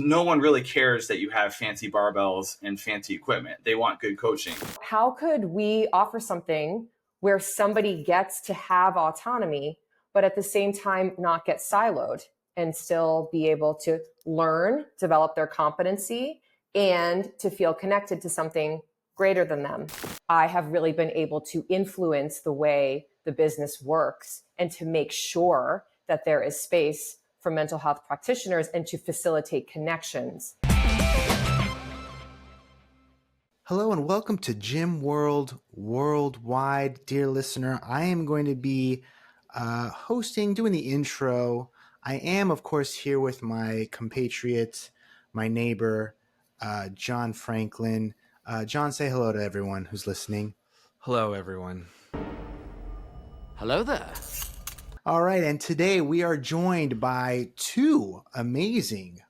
No one really cares that you have fancy barbells and fancy equipment. They want good coaching. How could we offer something where somebody gets to have autonomy, but at the same time not get siloed and still be able to learn, develop their competency, and to feel connected to something greater than them? I have really been able to influence the way the business works and to make sure that there is space for mental health practitioners and to facilitate connections. Hello and welcome to Gym World Worldwide. Dear listener, I am going to be doing the intro. I am, of course, here with my compatriot, my neighbor, John Franklin. John, say hello to everyone who's listening. Hello, everyone. Hello there. All right, and today we are joined by two amazing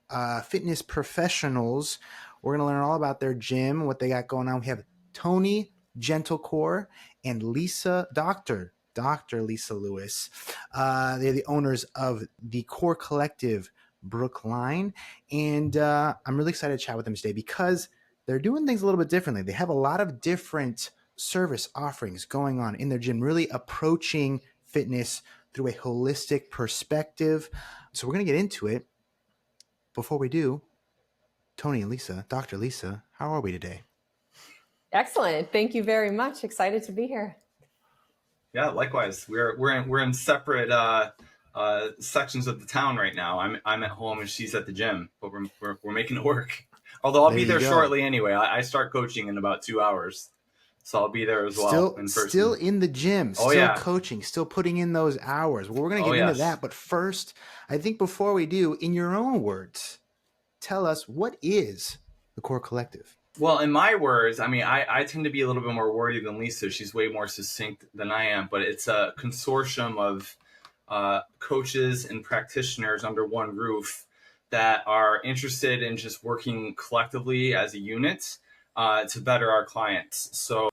fitness professionals. We're going to learn all about their gym, what they got going on. We have Tony Gentlecore and Dr. Lisa Lewis. They're the owners of the Core Collective Brookline. And I'm really excited to chat with them today because they're doing things a little bit differently. They have a lot of different service offerings going on in their gym, really approaching fitness through a holistic perspective. So we're going to get into it. Before we do, Tony and Lisa, Dr. Lisa, how are we today? Excellent. Thank you very much. Excited to be here. Yeah, likewise. We're in separate sections of the town right now. I'm at home and she's at the gym, but we're making it work. Although I'll be there shortly anyway. I start coaching in about 2 hours. So I'll be there as well. Still in the gym, coaching, still putting in those hours. Well, we're going to get into that. But first, I think before we do, in your own words, tell us, what is the Core Collective? Well, in my words, I tend to be a little bit more wordy than Lisa. She's way more succinct than I am. But it's a consortium of coaches and practitioners under one roof that are interested in just working collectively as a unit to better our clients. So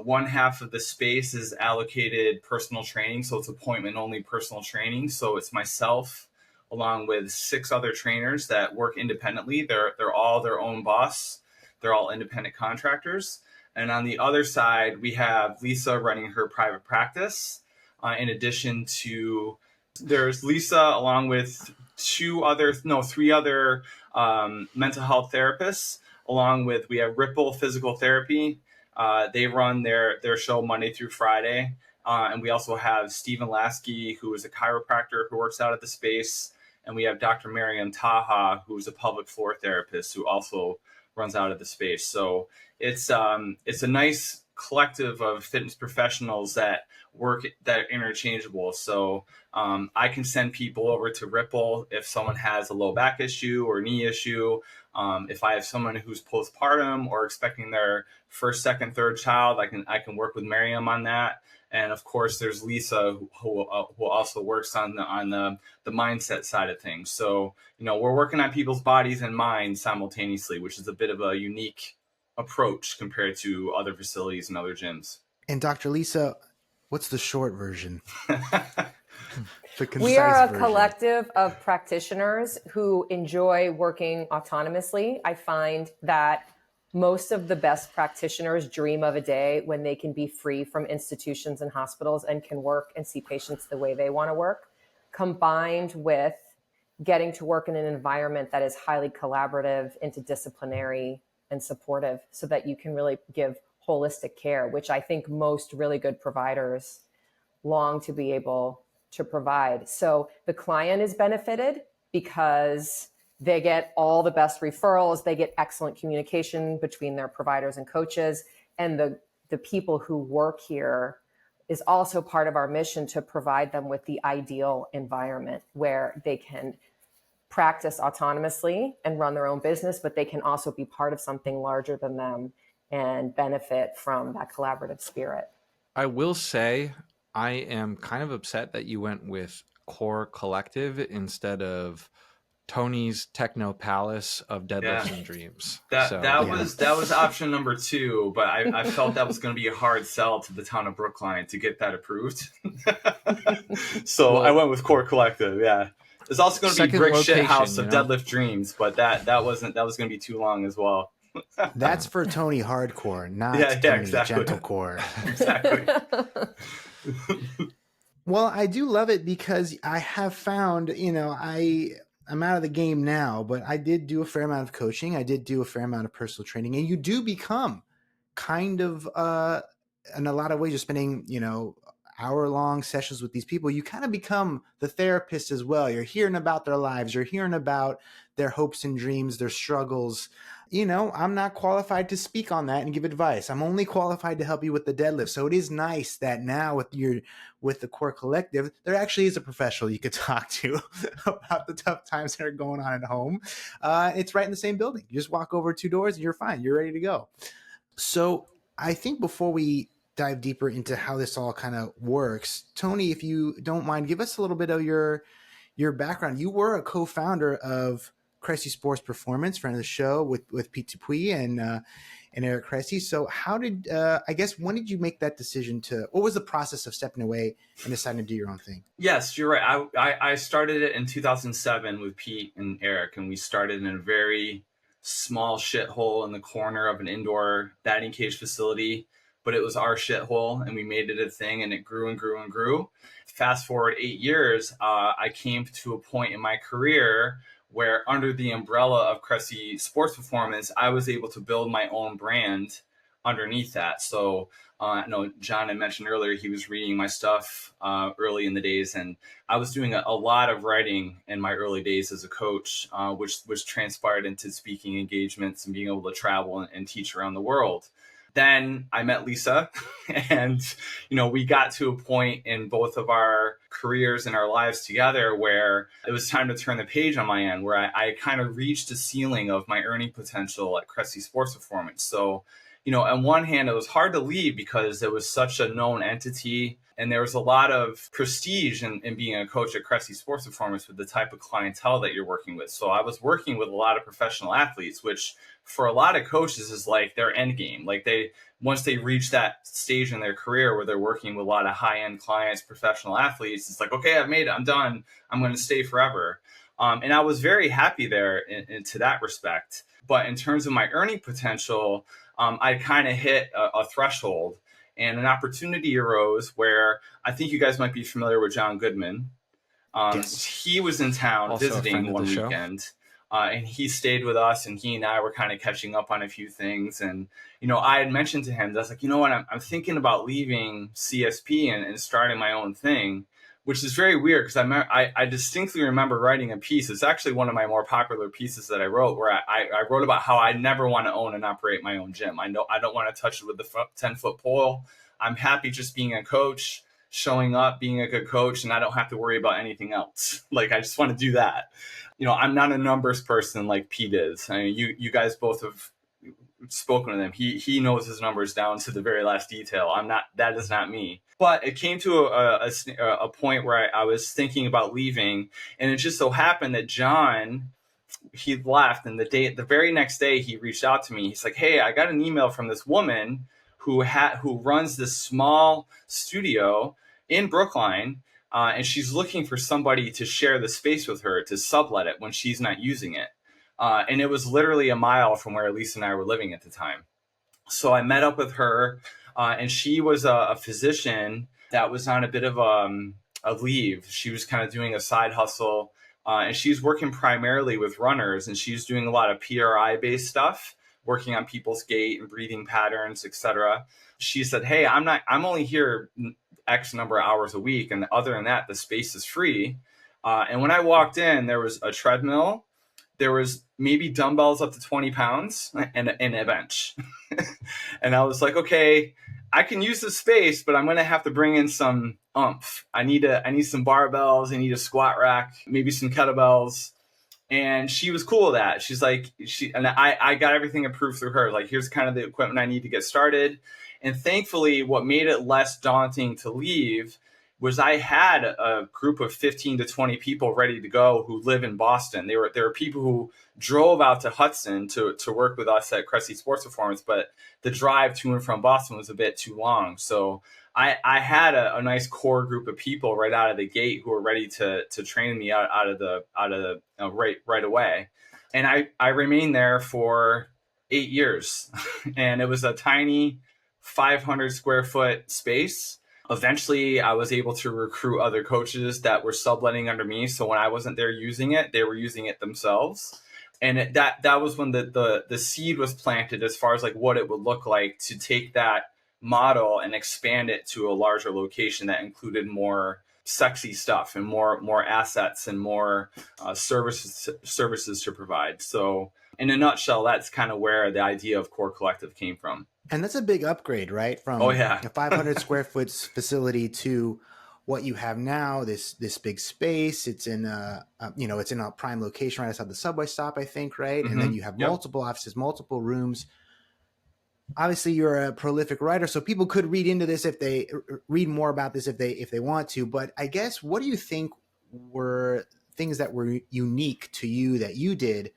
one half of the space is allocated personal training. So it's appointment only personal training. So it's myself along with 6 other trainers that work independently. They're all their own boss. They're all independent contractors. And on the other side, we have Lisa running her private practice. In addition to, there's Lisa along with 3 other mental health therapists. Along with, we have Ripple Physical Therapy. They run their show Monday through Friday. And we also have Stephen Lasky, who is a chiropractor who works out at the space. And we have Dr. Miriam Taha, who's a pelvic floor therapist who also runs out of the space. So it's a nice collective of fitness professionals that work that are interchangeable. So I can send people over to Ripple if someone has a low back issue or knee issue. If I have someone who's postpartum or expecting their first, second, third child, I can work with Miriam on that. And of course, there's Lisa who also works on the mindset side of things. So, we're working on people's bodies and minds simultaneously, which is a bit of a unique approach compared to other facilities and other gyms. And Dr. Lisa, what's the short version? We are a collective of practitioners who enjoy working autonomously. I find that most of the best practitioners dream of a day when they can be free from institutions and hospitals and can work and see patients the way they want to work, combined with getting to work in an environment that is highly collaborative, interdisciplinary, and supportive so that you can really give holistic care, which I think most really good providers long to be able to provide. So the client is benefited because they get all the best referrals, they get excellent communication between their providers and coaches, and the people who work here is also part of our mission to provide them with the ideal environment where they can practice autonomously and run their own business, but they can also be part of something larger than them and benefit from that collaborative spirit. I will say I am kind of upset that you went with Core Collective instead of Tony's Techno Palace of Deadlifts and Dreams. That was option number 2, but I felt that was going to be a hard sell to the town of Brookline to get that approved. So I went with Core Collective. Yeah. There's also going to be Second Brick Shit location, House of you know? Deadlift Dreams, but that was going to be too long as well. That's for Tony Hardcore, not Yeah, Tony exactly. Gentlecore. Exactly. Well, I do love it because I have found, I'm out of the game now, but I did do a fair amount of coaching. I did do a fair amount of personal training, and you do become kind of, in a lot of ways, you're spending, hour-long sessions with these people. You kind of become the therapist as well. You're hearing about their lives. You're hearing about their hopes and dreams, their struggles. I'm not qualified to speak on that and give advice. I'm only qualified to help you with the deadlift. So it is nice that now with the Core Collective, there actually is a professional you could talk to about the tough times that are going on at home. It's right in the same building. You just walk over 2 doors and you're fine. You're ready to go. So I think before we dive deeper into how this all kind of works, Tony, if you don't mind, give us a little bit of your background. You were a co-founder of Cressy Sports Performance, friend of the show with Pete Dupuis and Eric Cressy. So how did, when did you make that decision what was the process of stepping away and deciding to do your own thing? Yes, you're right. I started it in 2007 with Pete and Eric, and we started in a very small shithole in the corner of an indoor batting cage facility, but it was our shithole, and we made it a thing, and it grew and grew and grew. Fast forward 8 years, I came to a point in my career where under the umbrella of Cressy Sports Performance, I was able to build my own brand underneath that. So I know John had mentioned earlier, he was reading my stuff early in the days, and I was doing a lot of writing in my early days as a coach, which transpired into speaking engagements and being able to travel and teach around the world. Then I met Lisa and, we got to a point in both of our careers and our lives together where it was time to turn the page on my end, where I kind of reached a ceiling of my earning potential at Cressy Sports Performance. So, on one hand, it was hard to leave because it was such a known entity and there was a lot of prestige in being a coach at Cressy Sports Performance with the type of clientele that you're working with. So I was working with a lot of professional athletes, which for a lot of coaches is like their end game. Like once they reach that stage in their career where they're working with a lot of high-end clients, professional athletes, it's like, okay, I've made it, I'm done, I'm going to stay forever. And I was very happy there to that respect. But in terms of my earning potential, I kind of hit a threshold, and an opportunity arose where I think you guys might be familiar with John Goodman. Yes. He was in town Also visiting one weekend. And he stayed with us, and he and I were kind of catching up on a few things. And, I had mentioned to him, I was like, what, I'm thinking about leaving CSP and starting my own thing, which is very weird because I distinctly remember writing a piece. It's actually one of my more popular pieces that I wrote, where I wrote about how I never want to own and operate my own gym. I don't want to touch it with the 10-foot pole. I'm happy just being a coach, showing up, being a good coach, and I don't have to worry about anything else. Like, I just want to do that. I'm not a numbers person like Pete is. I mean, you guys both have spoken to him. He knows his numbers down to the very last detail. That is not me. But it came to a point where I was thinking about leaving, and it just so happened that John, he left, and the very next day he reached out to me. He's like, hey, I got an email from this woman who runs this small studio in Brookline, and she's looking for somebody to share the space with her, to sublet it when she's not using it. And it was literally a mile from where Lisa and I were living at the time. So I met up with her, and she was a physician that was on a bit of a leave. She was kind of doing a side hustle, and she's working primarily with runners, and she's doing a lot of PRI-based stuff, working on people's gait and breathing patterns, etc. She said, hey, I'm only here X number of hours a week, and other than that, the space is free. And when I walked in, there was a treadmill, there was maybe dumbbells up to 20 pounds and a bench. And I was like, okay, I can use the space, but I'm going to have to bring in some oomph. I need some barbells. I need a squat rack, maybe some kettlebells. And she was cool with that. She's like, I got everything approved through her. Like, here's kind of the equipment I need to get started. And thankfully, what made it less daunting to leave was I had a group of 15 to 20 people ready to go who live in Boston. There were people who drove out to Hudson to work with us at Cressy Sports Performance, but the drive to and from Boston was a bit too long. So I had a nice core group of people right out of the gate who were ready to train me out of the right away. And I remained there for 8 years and it was a tiny 500 square foot space. Eventually I was able to recruit other coaches that were subletting under me. So when I wasn't there using it, they were using it themselves. And that was when the seed was planted as far as like what it would look like to take that model and expand it to a larger location that included more sexy stuff and more assets and more services to provide. So in a nutshell, that's kind of where the idea of Core Collective came from. And that's a big upgrade, right? From a 500 square foot facility to what you have now, this big space. It's in it's in a prime location right outside the subway stop, I think, right? Mm-hmm. And then you have multiple offices, multiple rooms. Obviously, you're a prolific writer, so people could read into this if they read more about this if they want to. But I guess, what do you think were things that were unique to you that you did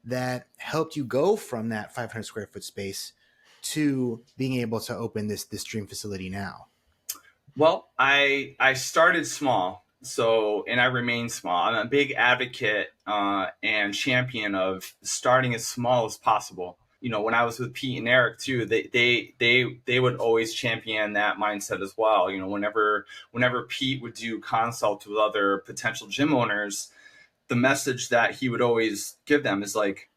that helped you go from that 500 square foot space to being able to open this dream facility now? Well, I started small, and I remain small. I'm a big advocate and champion of starting as small as possible. You know, when I was with Pete and Eric too, they would always champion that mindset as well. You know, whenever Pete would do consults with other potential gym owners, the message that he would always give them is like,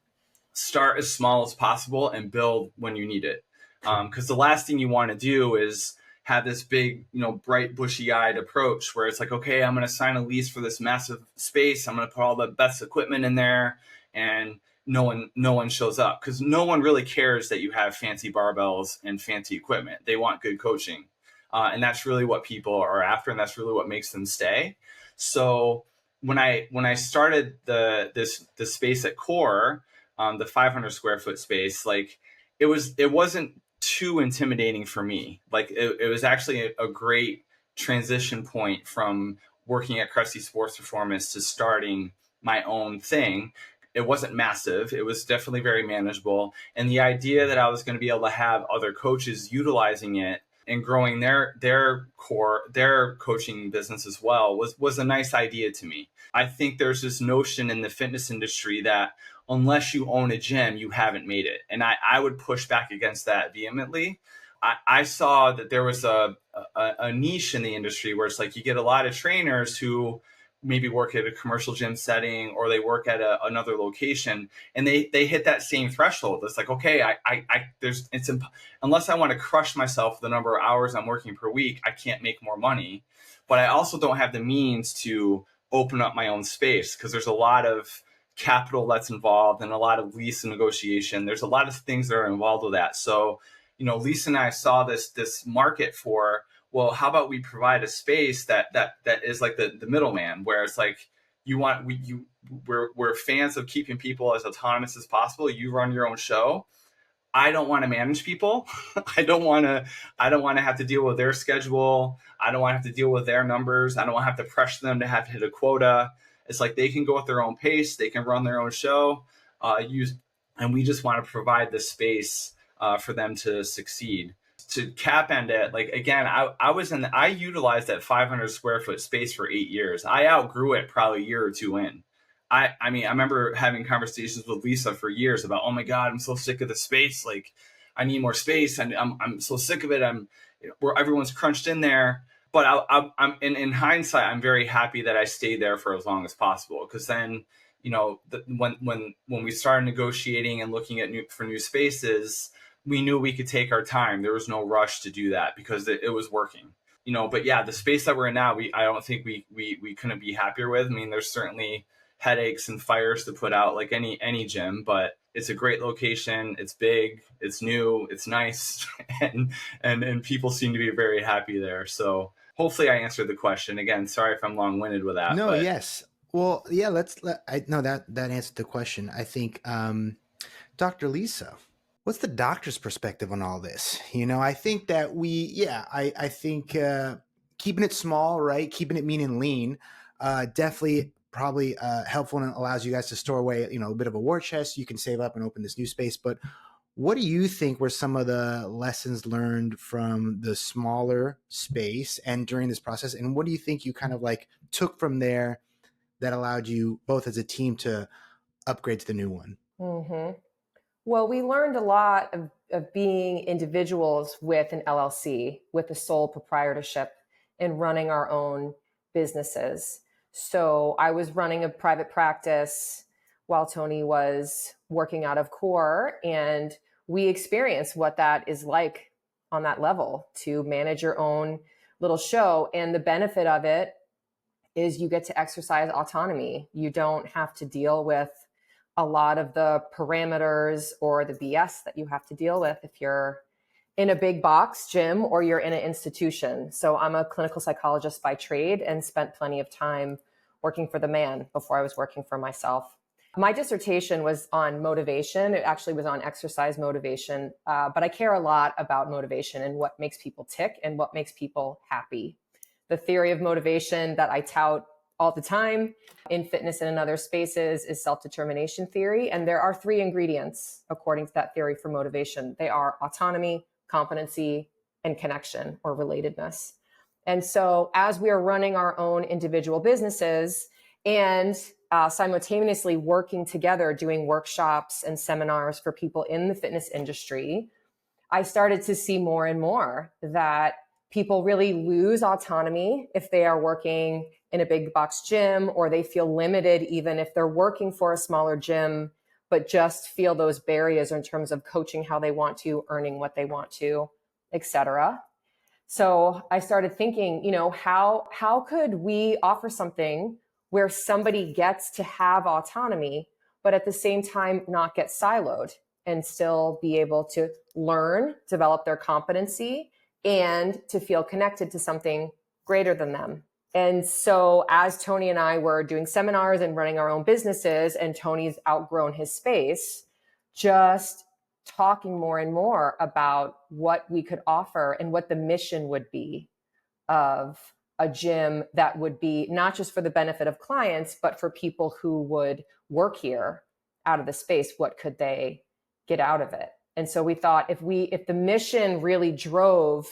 start as small as possible and build when you need it. Because the last thing you want to do is have this big, bright, bushy-eyed approach where it's like, okay, I'm going to sign a lease for this massive space. I'm going to put all the best equipment in there, and no one shows up, because no one really cares that you have fancy barbells and fancy equipment. They want good coaching. And that's really what people are after, and that's really what makes them stay. So when I started the space at Core, the 500 square foot space, like it wasn't too intimidating for me. Like it was actually a great transition point from working at Cressy Sports Performance to starting my own thing. It wasn't massive. It was definitely very manageable. And the idea that I was going to be able to have other coaches utilizing it and growing their coaching business as well was a nice idea to me. I think there's this notion in the fitness industry that unless you own a gym, you haven't made it. And I would push back against that vehemently. I saw that there was a niche in the industry where it's like you get a lot of trainers who maybe work at a commercial gym setting, or they work at another location, and they hit that same threshold. It's like, okay, unless I want to crush myself with the number of hours I'm working per week, I can't make more money. But I also don't have the means to open up my own space, because there's a lot of capital that's involved and a lot of lease and negotiation. There's a lot of things that are involved with that. So, Lisa and I saw this market for, well, how about we provide a space that is like the middleman, where it's like we're fans of keeping people as autonomous as possible. You run your own show. I don't want to manage people. I don't want to have to deal with their schedule. I don't want to have to deal with their numbers. I don't want to have to pressure them to have to hit a quota. It's like they can go at their own pace. They can run their own show. And we just want to provide the space for them to succeed. To cap end it, like, again, I utilized that 500 square foot space for 8 years. I outgrew it probably a year or two in. I remember having conversations with Lisa for years about, oh my God, I'm so sick of the space. Like, I need more space. And I'm so sick of it. Where everyone's crunched in there. But I'm in hindsight, I'm very happy that I stayed there for as long as possible. Because then, when we started negotiating and looking at new spaces, we knew we could take our time. There was no rush to do that because it was working. But yeah, the space that we're in now, I don't think we couldn't be happier with. I mean, there's certainly headaches and fires to put out like any gym, but it's a great location. It's big, it's new, it's nice, and people seem to be very happy there. So hopefully I answered the question. Again, sorry if I'm long-winded with that. No, yes. Well, yeah, that answered the question. I think, Dr. Lisa, what's the doctor's perspective on all this? I think that I think keeping it small, right? Keeping it mean and lean, definitely probably helpful, and allows you guys to store away, a bit of a war chest. You can save up and open this new space. But What do you think were some of the lessons learned from the smaller space and during this process? And what do you think you kind of like took from there that allowed you both as a team to upgrade to the new one? Mm-hmm. Well, we learned a lot of being individuals with an LLC, with a sole proprietorship, and running our own businesses. So I was running a private practice while Tony was working out of Core, and we experienced what that is like on that level to manage your own little show. And the benefit of it is you get to exercise autonomy. You don't have to deal with a lot of the parameters or the BS that you have to deal with if you're in a big box gym or you're in an institution. So I'm a clinical psychologist by trade and spent plenty of time working for the man before I was working for myself. My dissertation was on motivation. It actually was on exercise motivation, but I care a lot about motivation and what makes people tick and what makes people happy. The theory of motivation that I tout all the time in fitness and in other spaces is self-determination theory. And there are 3 ingredients, according to that theory, for motivation. They are autonomy, competency, and connection or relatedness. And so as we are running our own individual businesses and simultaneously working together, doing workshops and seminars for people in the fitness industry, I started to see more and more that people really lose autonomy if they are working in a big box gym, or they feel limited even if they're working for a smaller gym, but just feel those barriers in terms of coaching how they want to, earning what they want to, etc. So I started thinking, how could we offer something where somebody gets to have autonomy, but at the same time not get siloed and still be able to learn, develop their competency, and to feel connected to something greater than them. And so as Tony and I were doing seminars and running our own businesses, and Tony's outgrown his space, just talking more and more about what we could offer and what the mission would be of a gym that would be not just for the benefit of clients, but for people who would work here out of the space, what could they get out of it? And so we thought if the mission really drove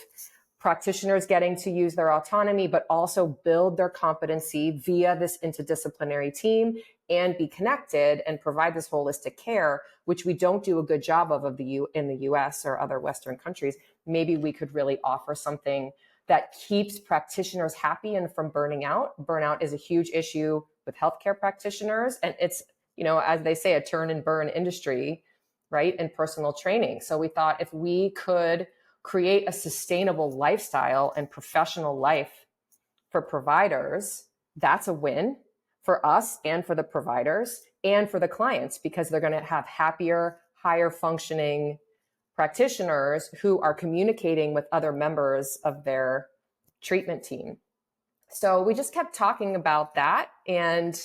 practitioners getting to use their autonomy, but also build their competency via this interdisciplinary team and be connected and provide this holistic care, which we don't do a good job of in the US or other Western countries, maybe we could really offer something that keeps practitioners happy and from burning out. Burnout is a huge issue with healthcare practitioners. And it's, as they say, a turn and burn industry, right? And personal training. So we thought if we could create a sustainable lifestyle and professional life for providers, that's a win for us and for the providers and for the clients, because they're going to have happier, higher functioning practitioners who are communicating with other members of their treatment team. So we just kept talking about that, and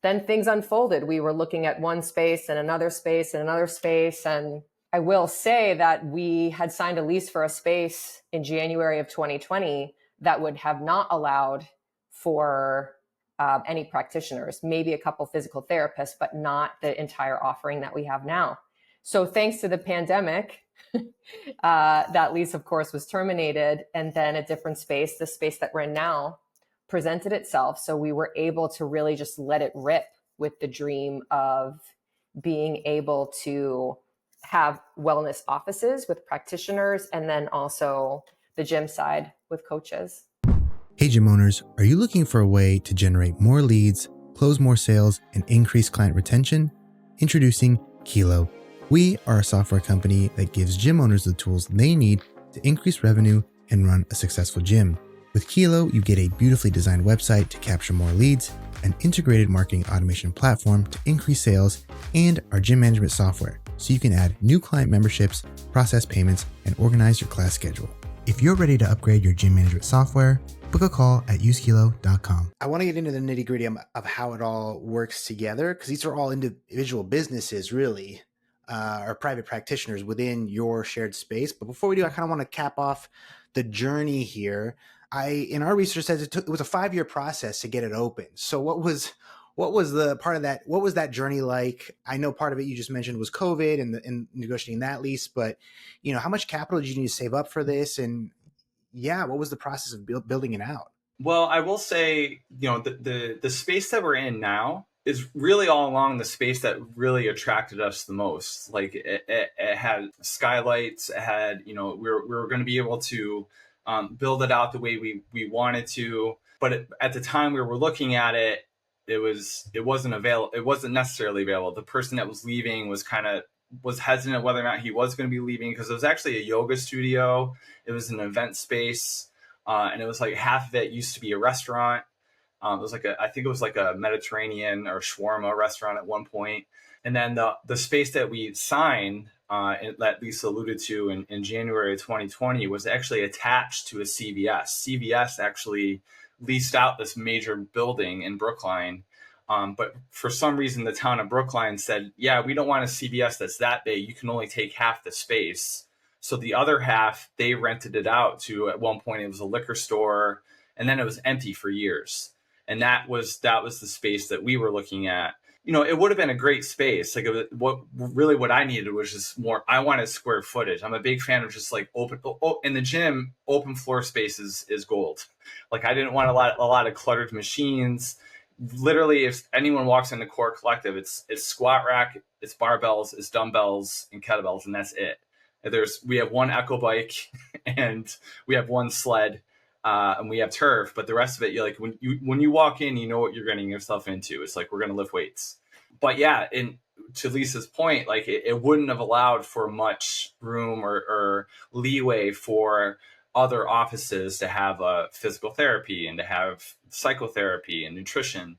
then things unfolded. We were looking at one space and another space and another space. And I will say that we had signed a lease for a space in January of 2020 that would have not allowed for any practitioners, maybe a couple physical therapists, but not the entire offering that we have now. So thanks to the pandemic, that lease, of course, was terminated. And then a different space, the space that we're in now, presented itself. So we were able to really just let it rip with the dream of being able to have wellness offices with practitioners, and then also the gym side with coaches. Hey, gym owners, are you looking for a way to generate more leads, close more sales, and increase client retention? Introducing Kilo. We are a software company that gives gym owners the tools they need to increase revenue and run a successful gym. With Kilo, you get a beautifully designed website to capture more leads, an integrated marketing automation platform to increase sales, and our gym management software so you can add new client memberships, process payments, and organize your class schedule. If you're ready to upgrade your gym management software, book a call at usekilo.com. I want to get into the nitty-gritty of how it all works together, because these are all individual businesses, really, or private practitioners within your shared space. But before we do, I kind of want to cap off the journey here. In our research says it was a 5-year process to get it open. So what was What was the part of that? What was that journey like? I know part of it you just mentioned was COVID and negotiating that lease, but how much capital did you need to save up for this? And yeah, what was the process of building it out? Well, I will say, the space that we're in now is really all along the space that really attracted us the most. Like it had skylights, it had, we were going to be able to build it out the way we wanted to. But at the time we were looking at it, it wasn't available. It wasn't necessarily available. The person that was leaving was hesitant whether or not he was going to be leaving, because it was actually a yoga studio. It was an event space. And it was like half of it used to be a restaurant. It was I think it was like a Mediterranean or shawarma restaurant at one point. And then the space that we signed, that Lisa alluded to in January of 2020, was actually attached to a CVS. CVS actually leased out this major building in Brookline. But for some reason, the town of Brookline said, yeah, we don't want a CVS that's that big. You can only take half the space. So the other half, they rented it out to, at one point, it was a liquor store, and then it was empty for years. And that was the space that we were looking at. It would have been a great space. Like what I needed was just more. I wanted square footage. I'm a big fan of just like open. In the gym, open floor space is gold. Like I didn't want a lot of cluttered machines. Literally, if anyone walks into Core Collective, it's squat rack, it's barbells, it's dumbbells, and kettlebells, and that's it. We have one Echo bike and we have one sled, and we have turf, but the rest of it, when you walk in, you know what you're getting yourself into. It's like, we're going to lift weights. But yeah, to Lisa's point, like it wouldn't have allowed for much room or leeway for other offices to have physical therapy and to have psychotherapy and nutrition.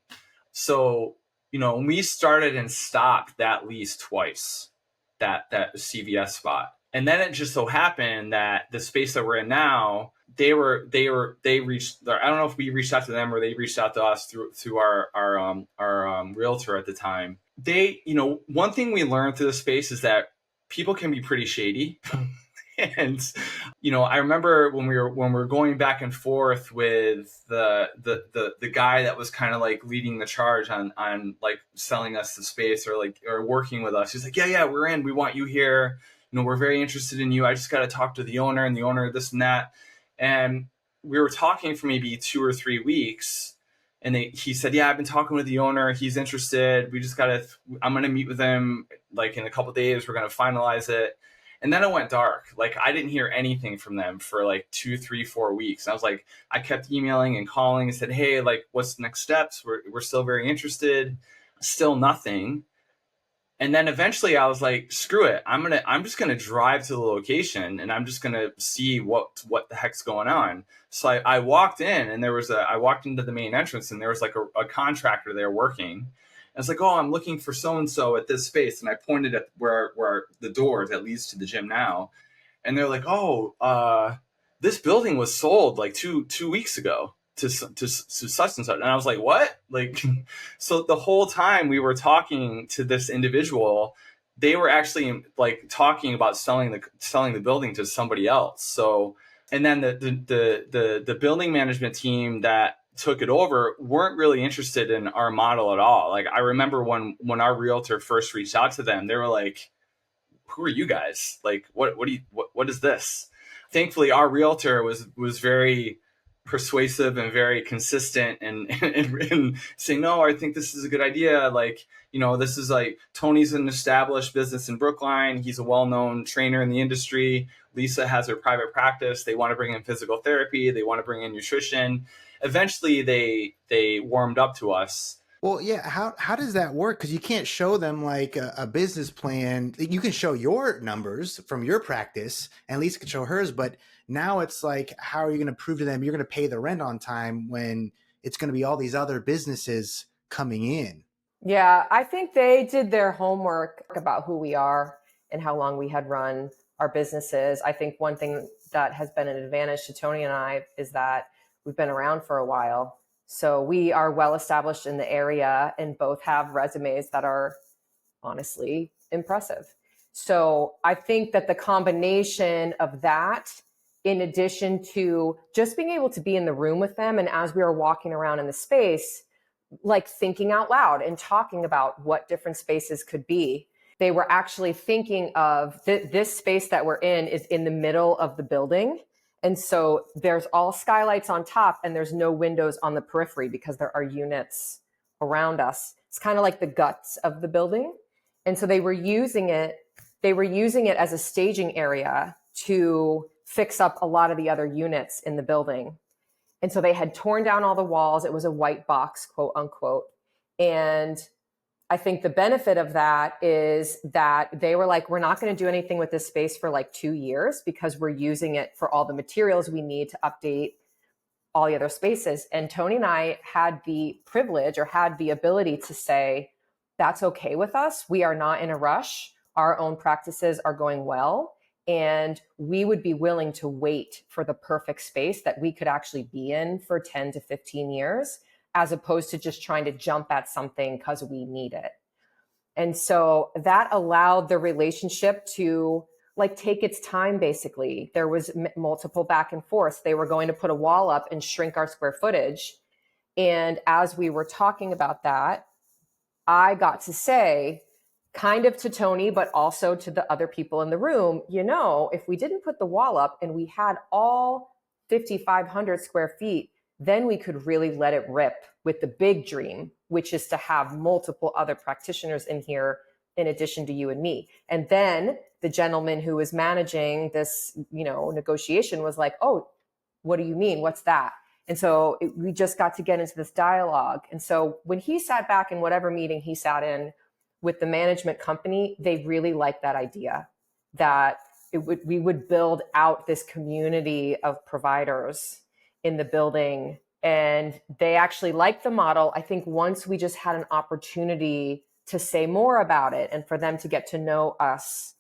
So, we started and stopped that lease twice, that CVS spot. And then it just so happened that the space that we're in now, they reached. I don't know if we reached out to them or they reached out to us through our realtor at the time. One thing we learned through the space is that people can be pretty shady. And I remember when we were going back and forth with the guy that was kind of like leading the charge on like selling us the space or working with us. He's like, yeah, we're in. We want you here. We're very interested in you. I just got to talk to the owner and the owner this and that. And we were talking for maybe 2 or 3 weeks. And he said, yeah, I've been talking with the owner. He's interested. I'm going to meet with him like in a couple of days. We're going to finalize it. And then it went dark. Like I didn't hear anything from them for like 2, 3, 4 weeks. And I was like, I kept emailing and calling and said, hey, like what's the next steps? We're still very interested. Still nothing. And then eventually I was like, screw it. I'm just going to drive to the location and I'm just going to see what the heck's going on. So I walked in and I walked into the main entrance and there was like a contractor there working. And it's like, oh, I'm looking for so-and-so at this space. And I pointed at where the door that leads to the gym now. And they're like, oh, this building was sold like two weeks ago to such and such. And I was like, what? Like, so the whole time we were talking to this individual, they were actually like talking about selling the building to somebody else. So, and then the building management team that took it over weren't really interested in our model at all. Like I remember when our realtor first reached out to them, they were like, who are you guys? Like, what is this? Thankfully, our realtor was very persuasive and very consistent and saying, no, I think this is a good idea. Like, this is like Tony's an established business in Brookline. He's a well-known trainer in the industry. Lisa has her private practice. They want to bring in physical therapy. They want to bring in nutrition. Eventually they warmed up to us. Well, yeah. How does that work? Because you can't show them like a business plan. You can show your numbers from your practice and Lisa can show hers, but now it's like, how are you going to prove to them you're going to pay the rent on time when it's going to be all these other businesses coming in? Yeah, I think they did their homework about who we are and how long we had run our businesses. I think one thing that has been an advantage to Tony and I is that we've been around for a while. So we are well established in the area and both have resumes that are honestly impressive. So I think that the combination of that, in addition to just being able to be in the room with them, and as we were walking around in the space, like thinking out loud and talking about what different spaces could be. They were actually thinking of this space that we're in is in the middle of the building. And so there's all skylights on top and there's no windows on the periphery because there are units around us. It's kind of like the guts of the building. And so they were using it as a staging area to fix up a lot of the other units in the building. And so they had torn down all the walls. It was a white box, quote unquote. And I think the benefit of that is that they were like, we're not going to do anything with this space for like 2 years because we're using it for all the materials we need to update all the other spaces. And Tony and I had the privilege or had the ability to say, that's okay with us. We are not in a rush. Our own practices are going well. And we would be willing to wait for the perfect space that we could actually be in for 10 to 15 years, as opposed to just trying to jump at something because we need it. And so that allowed the relationship to like take its time, basically. There was multiple back and forth. They were going to put a wall up and shrink our square footage. And as we were talking about that, I got to say, kind of to Tony, but also to the other people in the room, if we didn't put the wall up and we had all 5,500 square feet, then we could really let it rip with the big dream, which is to have multiple other practitioners in here in addition to you and me. And then the gentleman who was managing this, negotiation was like, oh, what do you mean? What's that? And so we just got to get into this dialogue. And so when he sat back in whatever meeting he sat in with the management company, they really liked that idea that we would build out this community of providers in the building. And they actually liked the model. I think once we just had an opportunity to say more about it and for them to get to know us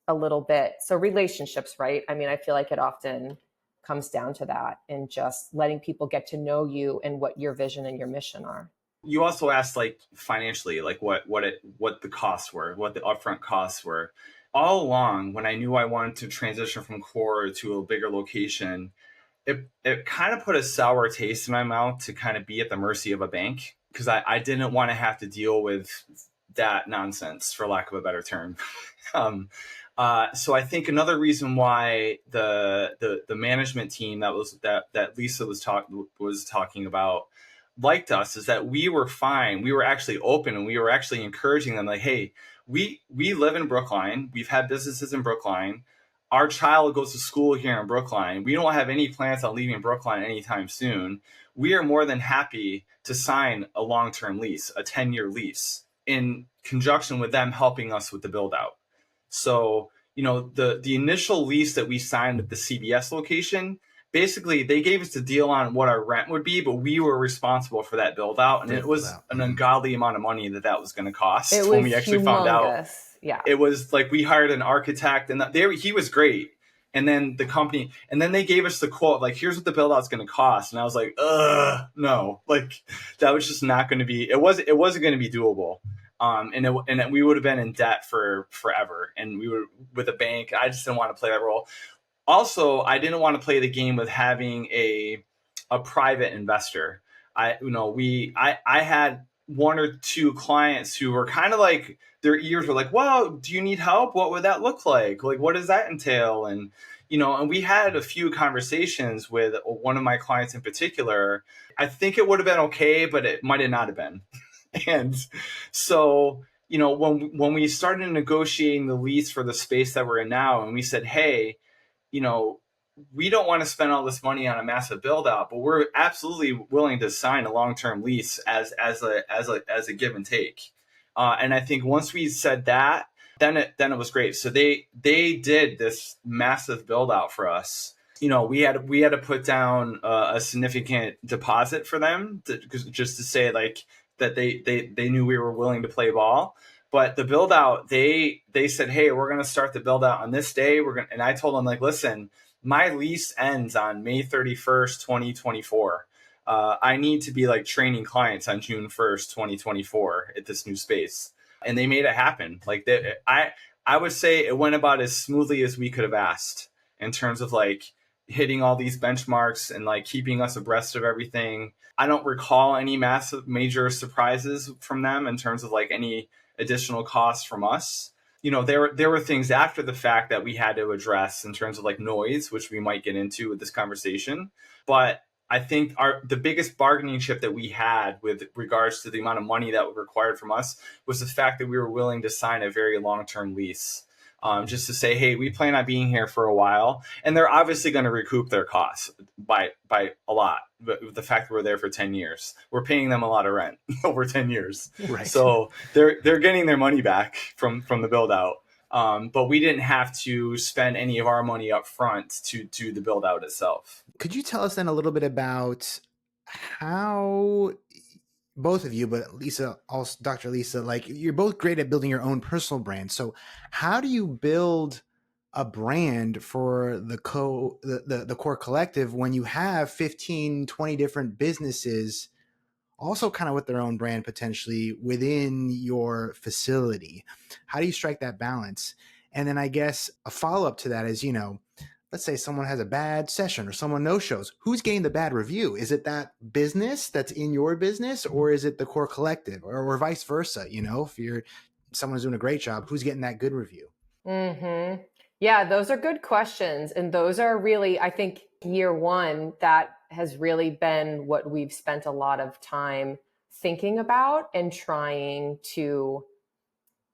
a little bit. So relationships, right? I mean, I feel like it often comes down to that and just letting people get to know you and what your vision and your mission are. You also asked like financially, like what the costs were, what the upfront costs were. All along, when I knew I wanted to transition from core to a bigger location, it kind of put a sour taste in my mouth to kind of be at the mercy of a bank, because I didn't want to have to deal with that nonsense, for lack of a better term. So I think another reason why the management team that Lisa was talking about liked us is that we were fine. We were actually open and we were actually encouraging them like, hey, we live in Brookline. We've had businesses in Brookline. Our child goes to school here in Brookline. We don't have any plans on leaving Brookline anytime soon. We are more than happy to sign a long-term lease, a 10-year lease, in conjunction with them helping us with the build out. So, the initial lease that we signed at the CBS location, basically they gave us the deal on what our rent would be, but we were responsible for that build out. And it was an ungodly amount of money that was going to cost when we actually found out. Yeah. It was like we hired an architect and he was great. And then the company, and then they gave us the quote, like, here's what the build out's going to cost. And I was like, no, like that was just not going to be, it wasn't going to be doable. And we would have been in debt for forever. And we were with a bank. I just didn't want to play that role. Also, I didn't want to play the game with having a private investor. I had one or two clients who were kind of like, their ears were like, well, do you need help? What would that look like? Like, what does that entail? And, and we had a few conversations with one of my clients in particular. I think it would have been okay, but it might have not have been. And so, when we started negotiating the lease for the space that we're in now, and we said, hey, we don't want to spend all this money on a massive build out, but we're absolutely willing to sign a long-term lease as a give and take. And I think once we said that, then it was great. So they did this massive build out for us. We had to put down a significant deposit for them just to say like that they knew we were willing to play ball. But the build out, they said, hey, we're going to start the build out on this day. And I told them like, listen, my lease ends on May 31st, 2024. I need to be like training clients on June 1st, 2024 at this new space. And they made it happen. Like I would say it went about as smoothly as we could have asked in terms of like hitting all these benchmarks and like keeping us abreast of everything. I don't recall any major surprises from them in terms of like any additional costs from us. You know, there were things after the fact that we had to address in terms of like noise, which we might get into with this conversation. But I think the biggest bargaining chip that we had with regards to the amount of money that was required from us was the fact that we were willing to sign a very long-term lease. Just to say, hey, we plan on being here for a while, and they're obviously going to recoup their costs by a lot. But the fact that we're there for 10 years, we're paying them a lot of rent over 10 years. Right. So they're getting their money back from the build out. But we didn't have to spend any of our money up front to do the build out itself. Could you tell us then a little bit about how both of you, but Lisa, also Dr. Lisa, like you're both great at building your own personal brand. So how do you build a brand for the Core Collective when you have 15, 20 different businesses also kind of with their own brand potentially within your facility? How do you strike that balance? And then I guess a follow-up to that is, you know, let's say someone has a bad session or someone no-shows. Who's getting the bad review? Is it that business that's in your business, or is it the Core Collective, or vice versa? You know, if someone's doing a great job, who's getting that good review? Mm-hmm. Yeah, those are good questions. And those are really, I think, year one, that has really been what we've spent a lot of time thinking about and trying to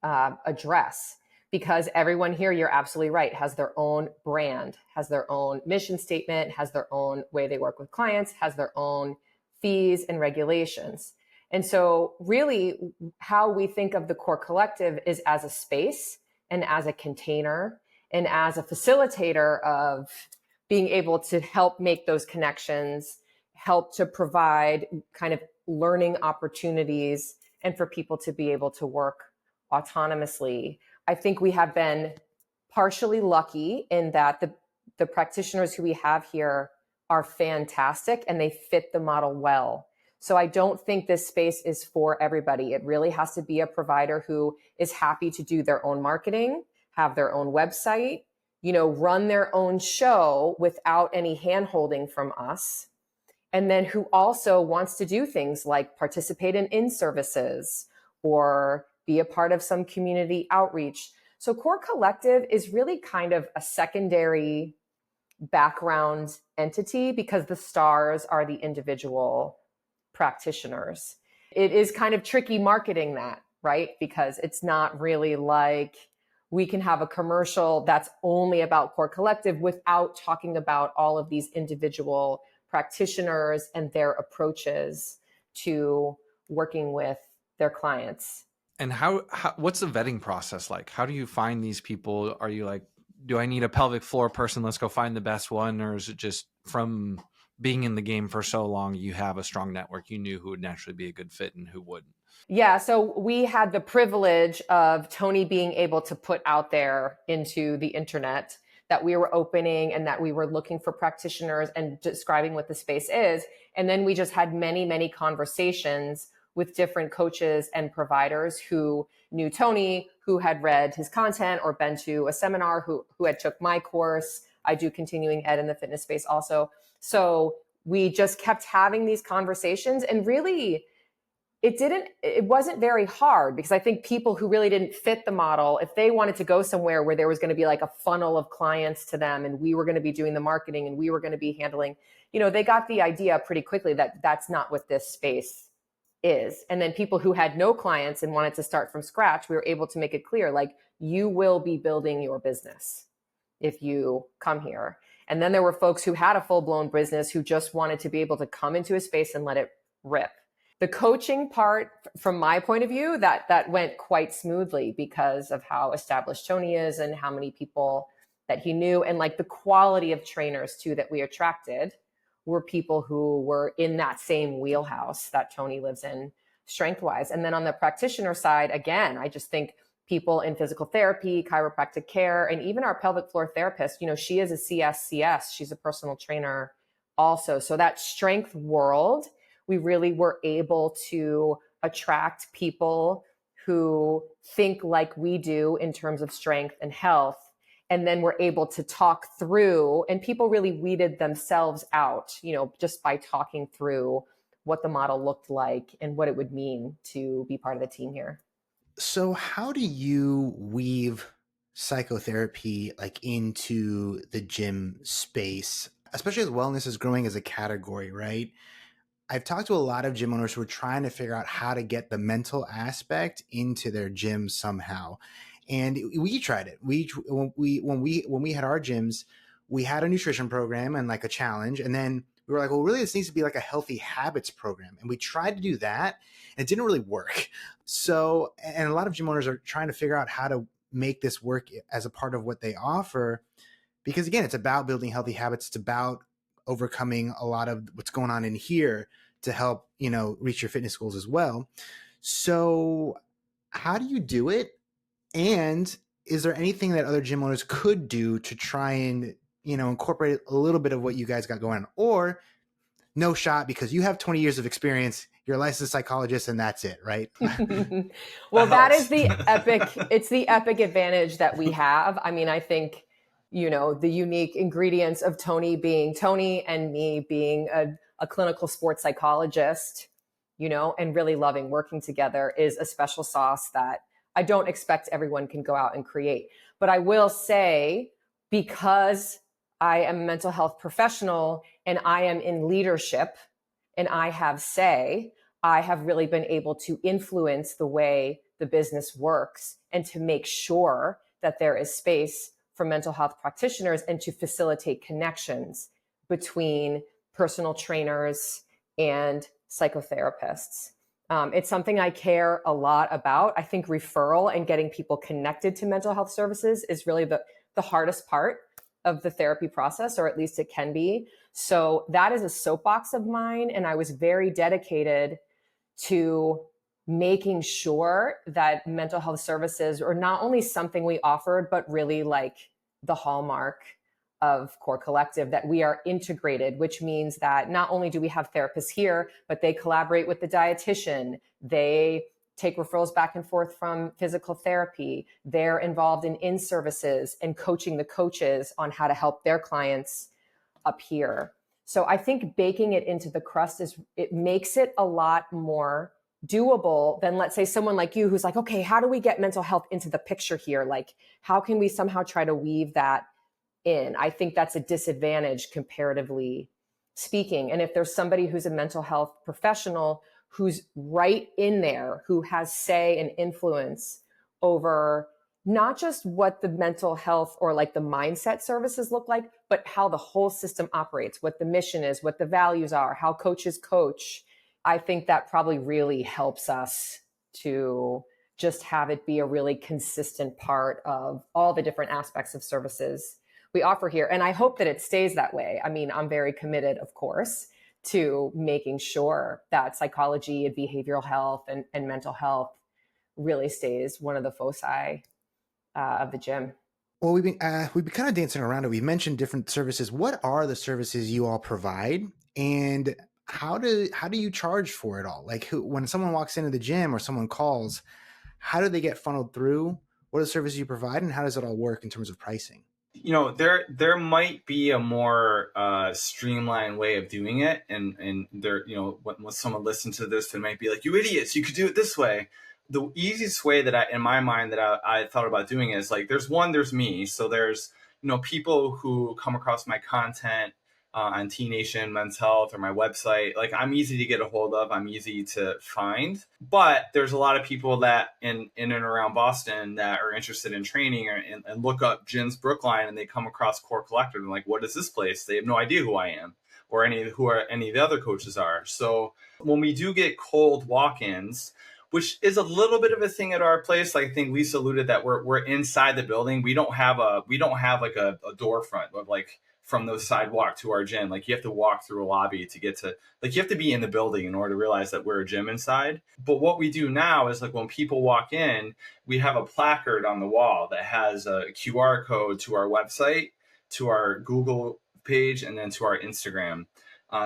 address. Because everyone here, you're absolutely right, has their own brand, has their own mission statement, has their own way they work with clients, has their own fees and regulations. And so really how we think of the Core Collective is as a space and as a container and as a facilitator of being able to help make those connections, help to provide kind of learning opportunities, and for people to be able to work autonomously. I think we have been partially lucky in that the practitioners who we have here are fantastic and they fit the model well. So I don't think this space is for everybody. It really has to be a provider who is happy to do their own marketing, have their own website, you know, run their own show without any hand-holding from us. And then who also wants to do things like participate in services or be a part of some community outreach. So Core Collective is really kind of a secondary background entity because the stars are the individual practitioners. It is kind of tricky marketing that, right? Because it's not really like we can have a commercial that's only about Core Collective without talking about all of these individual practitioners and their approaches to working with their clients. And how what's the vetting process like? How do you find these people? Are you like, do I need a pelvic floor person? Let's go find the best one. Or is it just from being in the game for so long, you have a strong network, you knew who would naturally be a good fit and who wouldn't? Yeah, so we had the privilege of Tony being able to put out there into the internet that we were opening and that we were looking for practitioners and describing what the space is. And then we just had many, many conversations with different coaches and providers who knew Tony, who had read his content or been to a seminar, who had took my course. I do continuing ed in the fitness space also. So we just kept having these conversations, and really it wasn't very hard, because I think people who really didn't fit the model, if they wanted to go somewhere where there was going to be like a funnel of clients to them and we were going to be doing the marketing and we were going to be handling, you know, they got the idea pretty quickly that that's not what this space is. And then people who had no clients and wanted to start from scratch, we were able to make it clear, like, you will be building your business if you come here. And then there were folks who had a full-blown business who just wanted to be able to come into a space and let it rip. The coaching part, from my point of view, that went quite smoothly because of how established Tony is and how many people that he knew, and like the quality of trainers too that we attracted were people who were in that same wheelhouse that Tony lives in strength-wise. And then on the practitioner side, again, I just think people in physical therapy, chiropractic care, and even our pelvic floor therapist, you know, she is a CSCS. She's a personal trainer also. So that strength world, we really were able to attract people who think like we do in terms of strength and health. And then we're able to talk through, and people really weeded themselves out, just by talking through what the model looked like and what it would mean to be part of the team here. So how do you weave psychotherapy into the gym space, especially as wellness is growing as a category, right? I've talked to a lot of gym owners who are trying to figure out how to get the mental aspect into their gym somehow. And we tried it. When we had our gyms, we had a nutrition program and a challenge, and then we were like, well, really, this needs to be a healthy habits program. And we tried to do that, and it didn't really work. So, and a lot of gym owners are trying to figure out how to make this work as a part of what they offer, because again, it's about building healthy habits. It's about overcoming a lot of what's going on in here to help, reach your fitness goals as well. So how do you do it? And is there anything that other gym owners could do to try and, incorporate a little bit of what you guys got going on? Or no shot, because you have 20 years of experience, you're a licensed psychologist, and that's it, right? Well, that is it's the epic advantage that we have. I mean, I think, the unique ingredients of Tony being Tony and me being a clinical sports psychologist, and really loving working together is a special sauce that I don't expect everyone can go out and create. But I will say, because I am a mental health professional and I am in leadership and I have really been able to influence the way the business works and to make sure that there is space for mental health practitioners and to facilitate connections between personal trainers and psychotherapists. It's something I care a lot about. I think referral and getting people connected to mental health services is really the hardest part of the therapy process, or at least it can be. So that is a soapbox of mine. And I was very dedicated to making sure that mental health services are not only something we offered, but really the hallmark of Core Collective, that we are integrated, which means that not only do we have therapists here, but they collaborate with the dietitian. They take referrals back and forth from physical therapy. They're involved in services and coaching the coaches on how to help their clients up here. So I think baking it into the crust it makes it a lot more doable than, let's say, someone like you who's like, okay, how do we get mental health into the picture here? How can we somehow try to weave that in? I think that's a disadvantage comparatively speaking. And if there's somebody who's a mental health professional who's right in there, who has say and influence over not just what the mental health or the mindset services look like, but how the whole system operates, what the mission is, what the values are, how coaches coach, I think that probably really helps us to just have it be a really consistent part of all the different aspects of services we offer here. And I hope that it stays that way. I mean, I'm very committed, of course, to making sure that psychology and behavioral health and mental health really stays one of the foci of the gym. Well, we've been kind of dancing around it. We've mentioned different services. What are the services you all provide, and how do you charge for it all? When someone walks into the gym or someone calls, how do they get funneled through? What are the services you provide, and how does it all work in terms of pricing? There might be a more streamlined way of doing it, and there, when someone listens to this, they might be like, "You idiots! You could do it this way." The easiest way that in my mind, that I thought about doing it is there's me. So there's people who come across my content on T Nation, Men's Health, or my website. I'm easy to get a hold of. I'm easy to find. But there's a lot of people that in and around Boston that are interested in training and look up Gyms Brookline, and they come across Core Collective and what is this place? They have no idea who I am or any of the other coaches are. So when we do get cold walk-ins, which is a little bit of a thing at our place, I think Lisa alluded that we're inside the building. We don't have a door front of from the sidewalk to our gym. You have to walk through a lobby to get to, you have to be in the building in order to realize that we're a gym inside. But what we do now is when people walk in, we have a placard on the wall that has a QR code to our website, to our Google page, and then to our Instagram.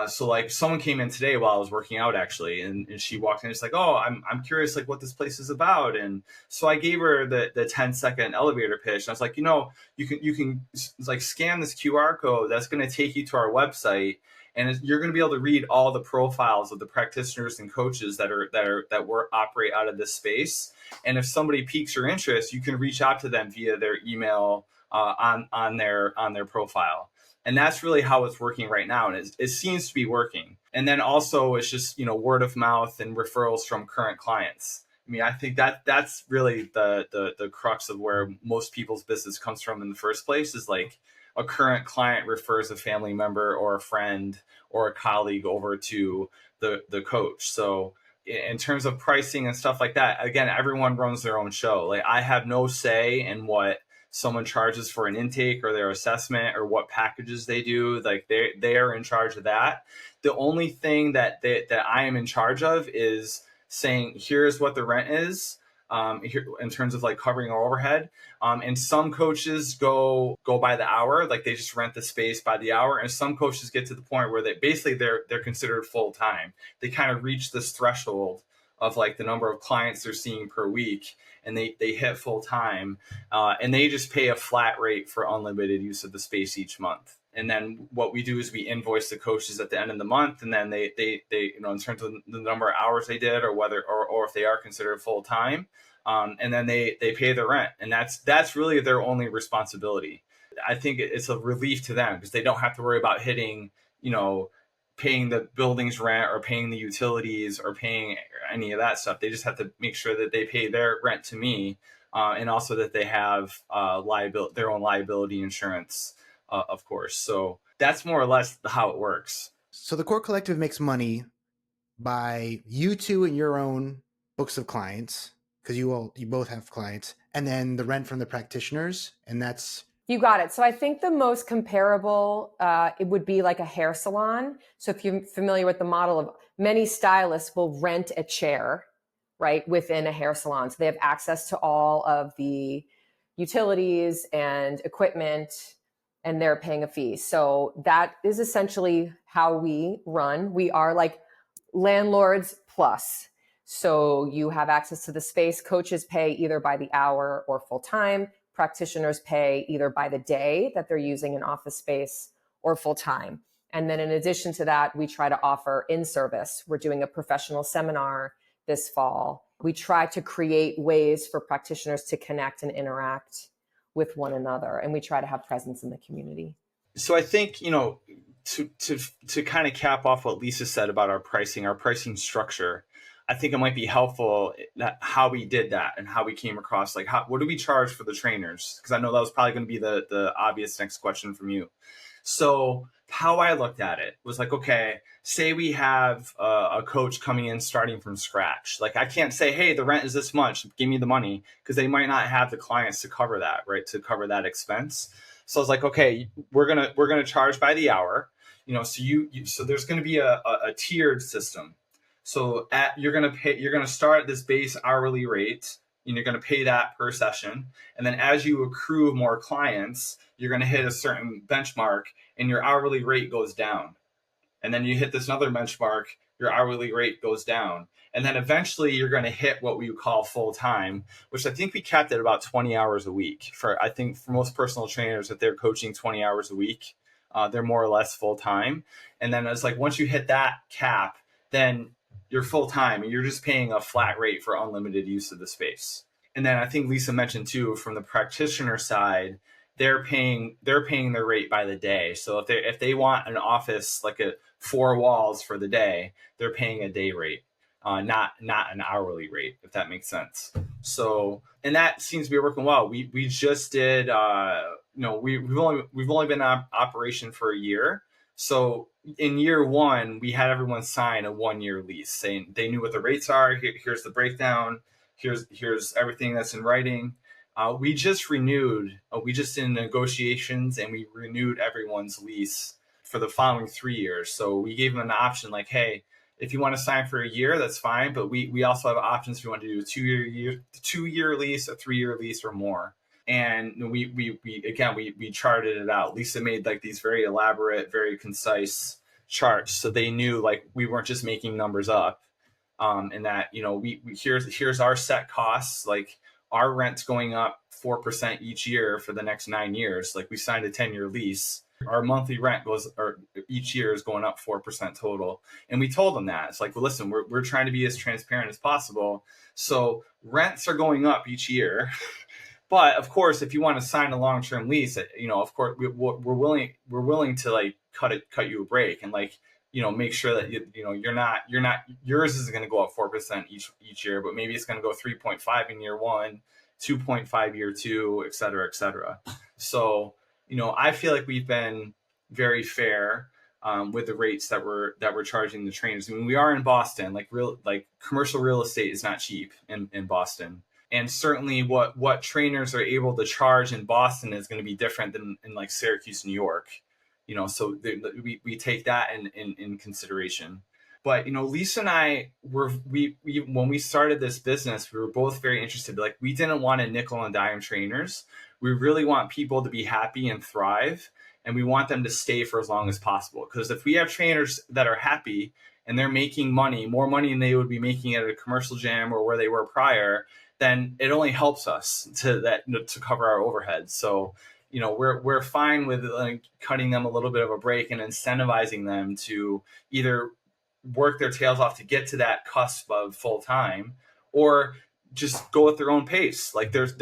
So like someone came in today while I was working out actually, and she walked in and she's like, oh, I'm curious like what this place is about. And so I gave her the 10-second elevator pitch. And I was like, you can like scan this QR code that's going to take you to our website, and you're going to be able to read all the profiles of the practitioners and coaches that work operate out of this space. And if somebody piques your interest, you can reach out to them via their email on their profile. And that's really how it's working right now. And it seems to be working. And then also it's just, word of mouth and referrals from current clients. I mean, I think that's really the crux of where most people's business comes from in the first place, is like a current client refers a family member or a friend or a colleague over to the coach. So in terms of pricing and stuff like that, again, everyone runs their own show. Like I have no say in what someone charges for an intake or their assessment or what packages they do. Like they are in charge of that. The only thing that I am in charge of is saying, here's what the rent is, here, in terms of like covering our overhead. And some coaches go by the hour, like they just rent the space by the hour. And some coaches get to the point where they're considered full time. They kind of reach this threshold of like the number of clients they're seeing per week, and they hit full time, and they just pay a flat rate for unlimited use of the space each month. And then what we do is we invoice the coaches at the end of the month, and then they in terms of the number of hours they did, or whether or if they are considered full time, and then they pay the rent, and that's really their only responsibility. I think it's a relief to them because they don't have to worry about hitting, paying the building's rent or paying the utilities or paying any of that stuff. They just have to make sure that they pay their rent to me, and also that they have their own liability insurance, of course. So that's more or less how it works. So the Core Collective makes money by you two and your own books of clients, because you both have clients, and then the rent from the practitioners, and that's... You got it. So I think the most comparable, it would be like a hair salon. So if you're familiar with the model of many stylists will rent a chair, right, within a hair salon. So they have access to all of the utilities and equipment, and they're paying a fee. So that is essentially how we run. We are like landlords plus. So you have access to the space. Coaches pay either by the hour or full time. Practitioners pay either by the day that they're using an office space or full time. And then in addition to that, we try to offer in-service. We're doing a professional seminar this fall. We try to create ways for practitioners to connect and interact with one another. And we try to have presence in the community. So I think, to kind of cap off what Lisa said about our pricing structure, I think it might be helpful that how we did that and how we came across, like, what do we charge for the trainers? Because I know that was probably going to be the obvious next question from you. So how I looked at it was like, okay, say we have a coach coming in starting from scratch. Like I can't say, hey, the rent is this much, give me the money, because they might not have the clients to cover that, right? To cover that expense. So I was like, okay, we're gonna charge by the hour. So there's going to be a tiered system. So you're going to start at this base hourly rate, and you're going to pay that per session. And then as you accrue more clients, you're going to hit a certain benchmark and your hourly rate goes down. And then you hit this other benchmark, your hourly rate goes down. And then eventually you're going to hit what we call full time, which I think we capped at about 20 hours a week. I think for most personal trainers, if they're coaching 20 hours a week, they're more or less full time. And then it's like, once you hit that cap, then you're full time and you're just paying a flat rate for unlimited use of the space. And then I think Lisa mentioned too, from the practitioner side, they're paying their rate by the day. So if they want an office like 4 walls for the day, they're paying a day rate, not an hourly rate, if that makes sense. So, and that seems to be working well. We just did, we've only been in operation for a year. So in year 1, we had everyone sign a 1-year lease saying they knew what the rates are. Here's the breakdown. Here's everything that's in writing. We just renewed. We just did negotiations and we renewed everyone's lease for the following 3 years. So we gave them an option like, hey, if you want to sign for a year, that's fine. But we also have options if you want to do a 2-year lease, a 3-year lease, or more. And we charted it out. Lisa made like these very elaborate, very concise charts, so they knew like we weren't just making numbers up, and that, you know, we here's our set costs. Like our rent's going up 4% each year for the next 9 years. Like we signed a 10-year lease. Our monthly rent each year is going up 4% total. And we told them that. It's like, well, listen, we're trying to be as transparent as possible. So rents are going up each year. But of course, if you want to sign a long-term lease, you know, of course we're willing to like cut you a break and like, you know, make sure that you know you're not yours is going to go up 4% each year, but maybe it's going to go 3.5 in year one, 2.5 year two, et cetera, et cetera. So, you know, I feel like we've been very fair with the rates that we're charging the trainers. I mean, we are in Boston. Like commercial real estate is not cheap in Boston. And certainly what trainers are able to charge in Boston is going to be different than in like Syracuse, New York, you know, so we take that in consideration. But, you know, Lisa and I we when we started this business, we were both very interested. Like we didn't want to nickel and dime trainers. We really want people to be happy and thrive, and we want them to stay for as long as possible. Because if we have trainers that are happy and they're making money, more money than they would be making at a commercial gym or where they were prior, then it only helps us to cover our overhead. So, you know, we're fine with like cutting them a little bit of a break and incentivizing them to either work their tails off to get to that cusp of full time, or just go at their own pace. Like there's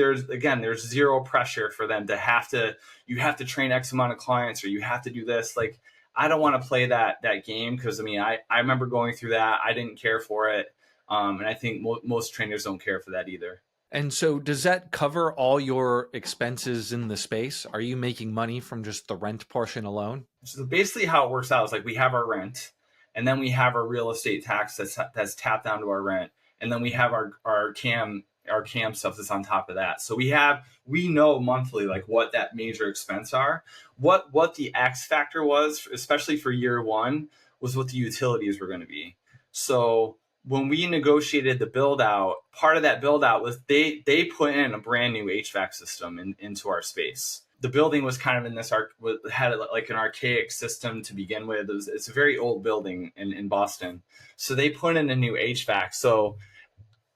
zero pressure for them to you have to train X amount of clients or you have to do this. Like I don't want to play that game, because I mean I remember going through that. I didn't care for it. And I think most trainers don't care for that either. And so does that cover all your expenses in the space? Are you making money from just the rent portion alone? So basically how it works out is like we have our rent, and then we have our real estate tax that's tapped down to our rent. And then we have our CAM stuff that's on top of that. So we know monthly like what that major expense are. What the X factor was, especially for year one, was what the utilities were going to be. So when we negotiated the build out, part of that build out was they put in a brand new HVAC system into our space. The building was kind of in this had like an archaic system to begin with. It's a very old building in Boston. So they put in a new HVAC. So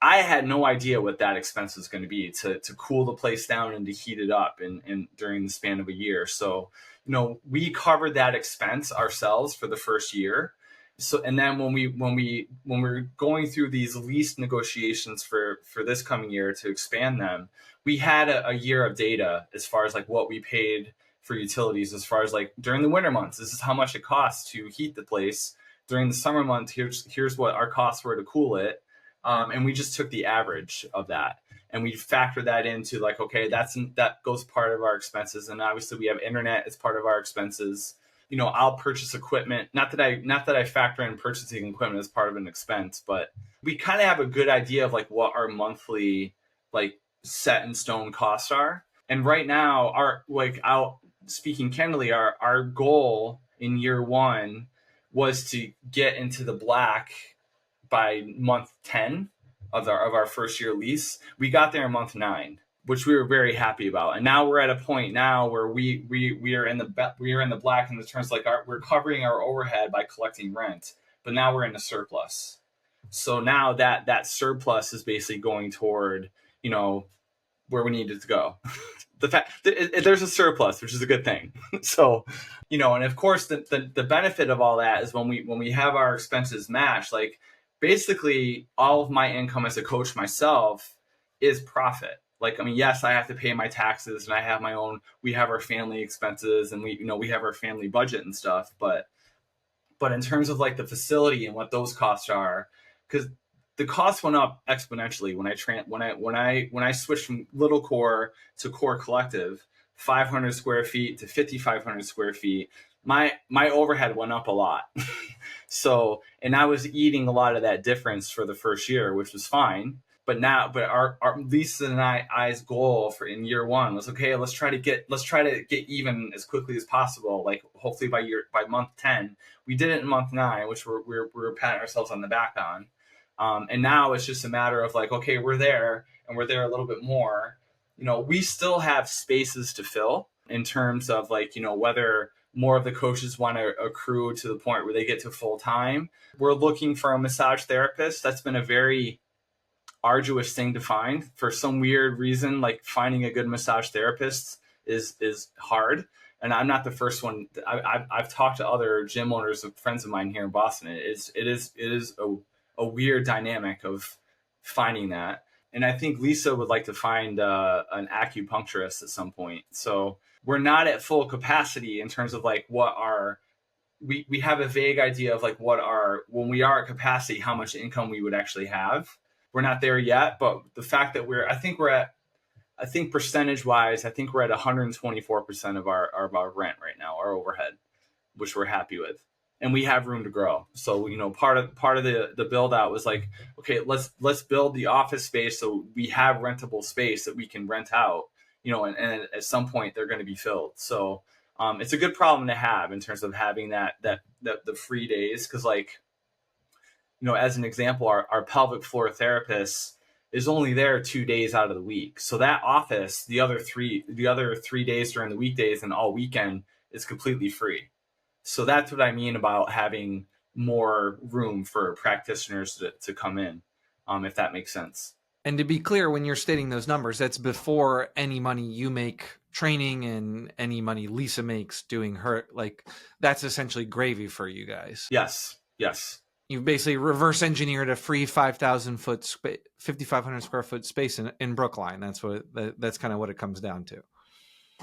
I had no idea what that expense was going to be to cool the place down and to heat it up in during the span of a year. So, you know, we covered that expense ourselves for the first year. So, and then when we're going through these lease negotiations for this coming year to expand them, we had a year of data as far as like what we paid for utilities, as far as like during the winter months, this is how much it costs to heat the place. During the summer months, here's what our costs were to cool it. And we just took the average of that and we factor that into like, okay, that goes part of our expenses. And obviously we have internet as part of our expenses. You know, I'll purchase equipment. Not that I factor in purchasing equipment as part of an expense, but we kind of have a good idea of like what our monthly like set in stone costs are. And right now, speaking candidly, our goal in year one was to get into the black by month 10 of our first year lease. We got there in month 9, which we were very happy about. And now we're at a point now where we are in the black in the terms like we're covering our overhead by collecting rent, but now we're in a surplus. So now that surplus is basically going toward, you know, where we need it to go. The fact there's a surplus, which is a good thing. So, you know, and of course the benefit of all that is when we have our expenses matched, like basically all of my income as a coach myself is profit. Like, I mean, yes, I have to pay my taxes and I have we have our family expenses and we have our family budget and stuff. But in terms of like the facility and what those costs are, because the cost went up exponentially when I switched from Little Core to Core Collective, 500 square feet to 5,500 square feet. My overhead went up a lot. So, and I was eating a lot of that difference for the first year, which was fine. But our Lisa and I's goal for in year one was, okay, let's try to get even as quickly as possible. Like hopefully by month 10, we did it in month 9, which we're patting ourselves on the back on. And now it's just a matter of like, okay, we're there and we're there a little bit more. You know, we still have spaces to fill in terms of like, you know, whether more of the coaches want to accrue to the point where they get to full time. We're looking for a massage therapist. That's been a very arduous thing to find. For some weird reason, like finding a good massage therapist is hard. And I'm not the first one. I've talked to other gym owners, friends of mine here in Boston. It is a weird dynamic of finding that. And I think Lisa would like to find an acupuncturist at some point. So we're not at full capacity in terms of like what our, we have a vague idea of like what our, when we are at capacity, how much income we would actually have. We're not there yet, but the fact that I think percentage wise, I think we're at 124% of our rent right now, our overhead, which we're happy with. And we have room to grow. So, you know, part of the build out was like, okay, let's build the office space so we have rentable space that we can rent out, you know, and at some point they're going to be filled. So it's a good problem to have in terms of having that the free days. Cause like, you know, as an example, our pelvic floor therapist is only there 2 days out of the week. So that office, the other three days during the weekdays and all weekend is completely free. So that's what I mean about having more room for practitioners to come in, if that makes sense. And to be clear, when you're stating those numbers, that's before any money you make training and any money Lisa makes doing her, like that's essentially gravy for you guys. Yes. You basically reverse engineered a free 5,500 square foot space in Brookline. That's kind of what it comes down to.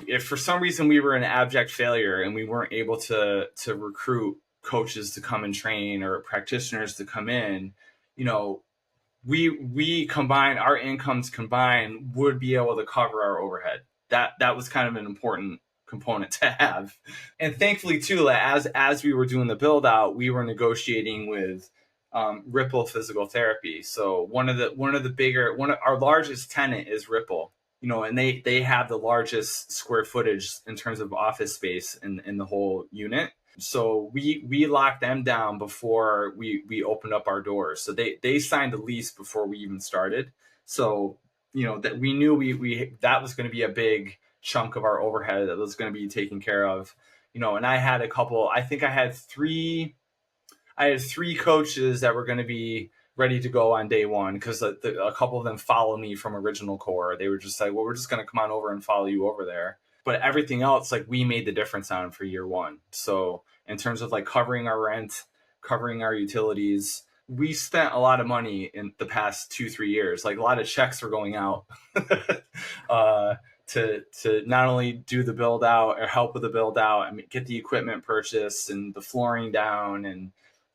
If for some reason we were an abject failure and we weren't able to recruit coaches to come and train or practitioners to come in, you know, we combine our incomes combined would be able to cover our overhead. That was kind of an important component to have. And thankfully too, as we were doing the build out, we were negotiating with Ripple Physical Therapy. So our largest tenant is Ripple, you know, and they have the largest square footage in terms of office space in the whole unit. So we locked them down before we opened up our doors. So they signed the lease before we even started. So, you know, that we knew that was going to be a big chunk of our overhead that was going to be taken care of, you know. And I had three coaches that were going to be ready to go on day one, because a couple of them follow me from Original Core. They were just like, well, we're just going to come on over and follow you over there. But everything else, like, we made the difference on for year one. So in terms of like covering our rent, covering our utilities, we spent a lot of money in the past 2-3 years. Like a lot of checks were going out to not only do the build out or help with the build out and get the equipment purchased and the flooring down and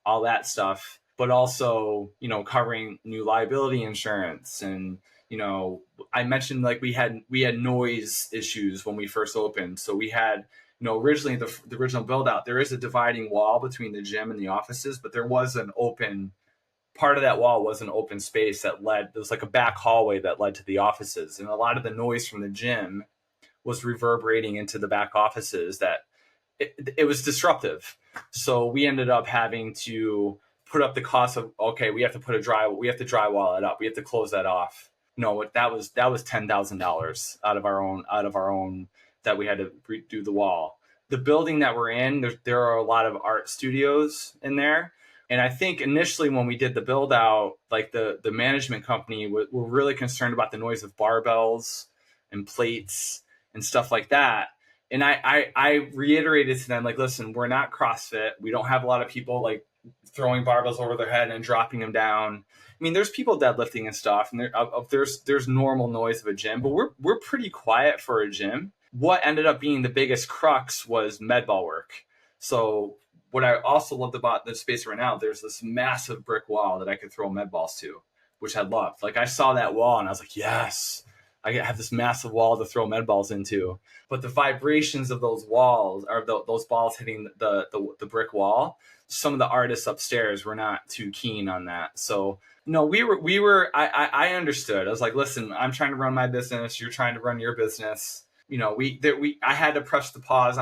all that stuff, but also, you know, covering new liability insurance. And, you know, I mentioned like we had noise issues when we first opened. So we had, you know, originally the original build out, there is a dividing wall between the gym and the offices, but there was an open part of that wall was an open space there was like a back hallway that led to the offices. And a lot of the noise from the gym was reverberating into the back offices that it was disruptive. So we ended up having to put up the cost of, okay, we have to drywall it up. We have to close that off. No, that was $10,000 out of our own that we had to redo the wall. The building that we're in, there are a lot of art studios in there. And I think initially when we did the build out, like the management company were really concerned about the noise of barbells and plates and stuff like that. And I reiterated to them, like, listen, we're not CrossFit. We don't have a lot of people like throwing barbells over their head and dropping them down. I mean, there's people deadlifting and stuff, and there's normal noise of a gym, but we're pretty quiet for a gym. What ended up being the biggest crux was med ball work. So what I also loved about the space right now, there's this massive brick wall that I could throw med balls to, which I loved. Like I saw that wall and I was like, yes, I have this massive wall to throw med balls into. But the vibrations of those walls, or those balls hitting the brick wall, some of the artists upstairs were not too keen on that. So no, I understood. I was like, listen, I'm trying to run my business. You're trying to run your business. You know, I had to press the pause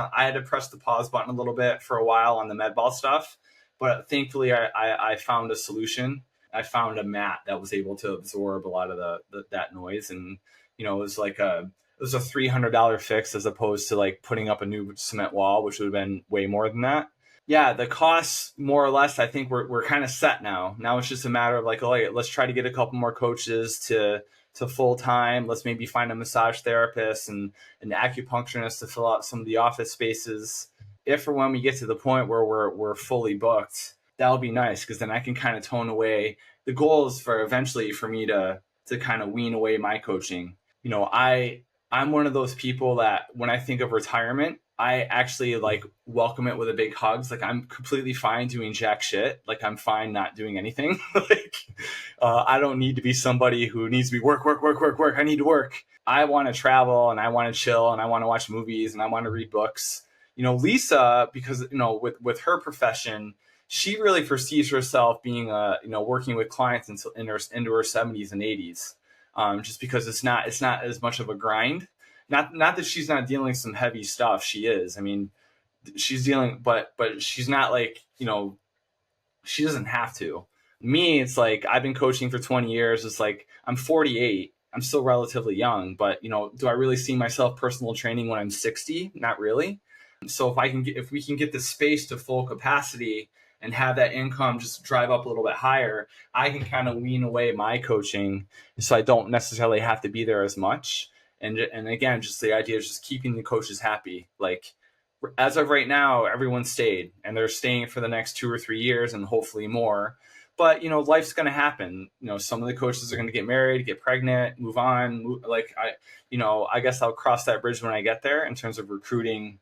button a little bit for a while on the med ball stuff, but thankfully I found a solution. I found a mat that was able to absorb a lot of that noise, and you know, it was like a was a $300 fix as opposed to like putting up a new cement wall, which would have been way more than that. Yeah, the costs more or less, I think we're kind of set now. Now it's just a matter of like, oh, let's try to get a couple more coaches to full time. Let's maybe find a massage therapist and an acupuncturist to fill out some of the office spaces. If or when we get to the point where we're fully booked, that'll be nice because then I can kind of tone away. The goal is for eventually for me to kind of wean away my coaching. You know, I'm one of those people that when I think of retirement, I actually like welcome it with a big hugs. Like I'm completely fine doing jack shit. Like I'm fine not doing anything. Like I don't need to be somebody who needs to be work. I need to work. I want to travel and I want to chill and I want to watch movies and I want to read books. You know, Lisa, because, you know, with her profession, she really perceives herself being working with clients into her 70s and 80s. Just because it's not as much of a grind. Not that she's not dealing with some heavy stuff. She is. I mean, she's dealing, but she's not like, you know, she doesn't have to. Me, it's like I've been coaching for 20 years. It's like I'm 48. I'm still relatively young, but you know, do I really see myself personal training when I'm 60? Not really. So if we can get the space to full capacity and have that income just drive up a little bit higher, I can kind of wean away my coaching so I don't necessarily have to be there as much. And again, just the idea of just keeping the coaches happy. Like as of right now, everyone stayed and they're staying for the next 2 or 3 years and hopefully more. But, you know, life's going to happen. You know, some of the coaches are going to get married, get pregnant, move on. I guess I'll cross that bridge when I get there in terms of recruiting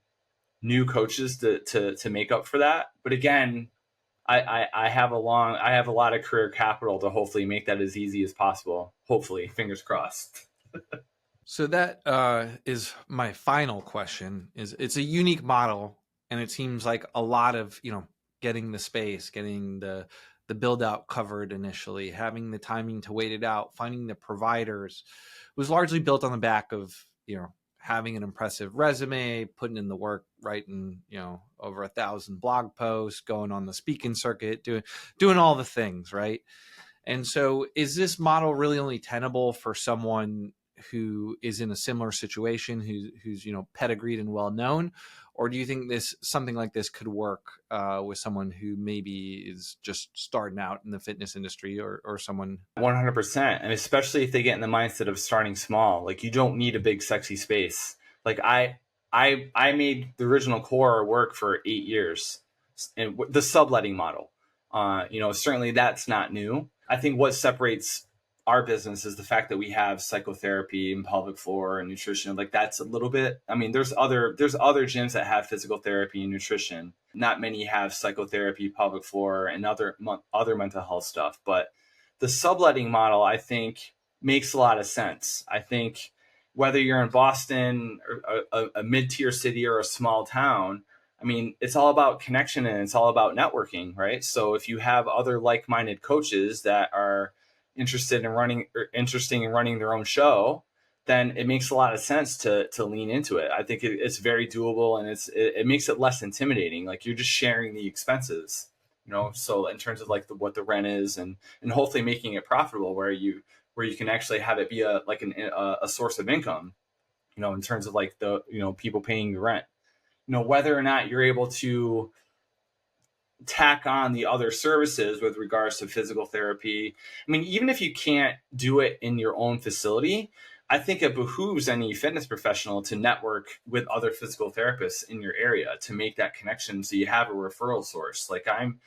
new coaches to make up for that. But again, I have a lot of career capital to hopefully make that as easy as possible. Hopefully, fingers crossed. So that is my final question. It's a unique model, and it seems like a lot of, you know, getting the space, getting the build out covered initially, having the timing to wait it out, finding the providers was largely built on the back of, you know, having an impressive resume, putting in the work, writing, you know, over 1,000 blog posts, going on the speaking circuit, doing all the things, right? And so is this model really only tenable for someone who is in a similar situation, who's, you know, pedigreed and well known? Or do you think something like this could work with someone who maybe is just starting out in the fitness industry or someone? 100%. And especially if they get in the mindset of starting small, like you don't need a big, sexy space. Like I made the original core work for 8 years and the subletting model, you know, certainly that's not new. I think what separates our business is the fact that we have psychotherapy and pelvic floor and nutrition. Like that's a little bit, I mean, there's other gyms that have physical therapy and nutrition. Not many have psychotherapy, pelvic floor, and other mental health stuff. But the subletting model, I think, makes a lot of sense. I think whether you're in Boston or a mid-tier city or a small town, I mean, it's all about connection and it's all about networking, right? So if you have other like-minded coaches that are interested in running their own show, then it makes a lot of sense to lean into it. I think it's very doable and it makes it less intimidating. Like you're just sharing the expenses, you know? So in terms of like what the rent is and hopefully making it profitable where you can actually have it be a source of income, you know, in terms of like the, you know, people paying the rent, you know, whether or not you're able to tack on the other services with regards to physical therapy. I mean, even if you can't do it in your own facility, I think it behooves any fitness professional to network with other physical therapists in your area to make that connection so you have a referral source. Like I'm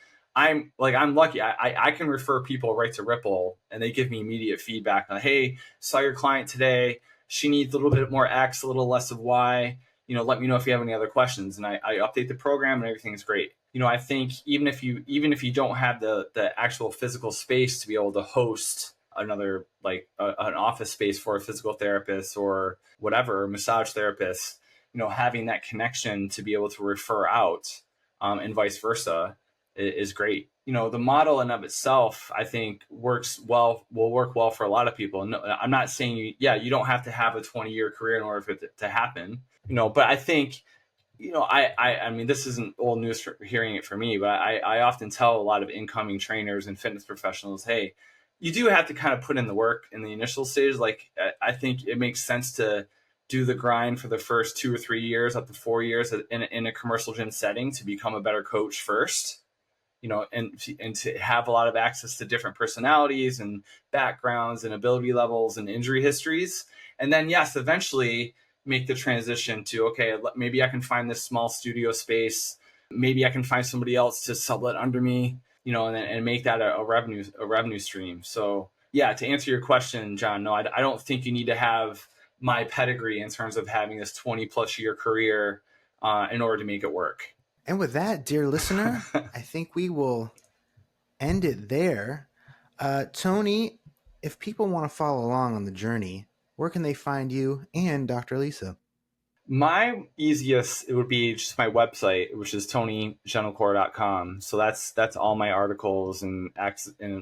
lucky. I can refer people right to Ripple and they give me immediate feedback on, hey, saw your client today. She needs a little bit more X, a little less of Y. You know, let me know if you have any other questions. And I update the program and everything's great. You know, I think even if you don't have the actual physical space to be able to host another like an office space for a physical therapist or whatever, massage therapist, you know, having that connection to be able to refer out and vice versa is great. You know, the model in of itself, I think will work well for a lot of people. No, I'm not saying you don't have to have a 20-year career in order for it to happen, you know, but I think, you know, I mean, this isn't old news for hearing it from me, but I often tell a lot of incoming trainers and fitness professionals, hey, you do have to kind of put in the work in the initial stage. Like, I think it makes sense to do the grind for the first 2 or 3 years, up to 4 years in a commercial gym setting to become a better coach first, and to have a lot of access to different personalities and backgrounds and ability levels and injury histories. And then, yes, eventually make the transition to, okay, maybe I can find this small studio space. Maybe I can find somebody else to sublet under me, and make that a revenue stream. So yeah, to answer your question, John, no, I don't think you need to have my pedigree in terms of having this 20+ year career in order to make it work. And with that, dear listener, I think we will end it there. Tony, if people want to follow along on the journey, where can they find you and Dr. Lisa? My easiest, it would be just my website, which is tonygentilcore.com. So that's all my articles and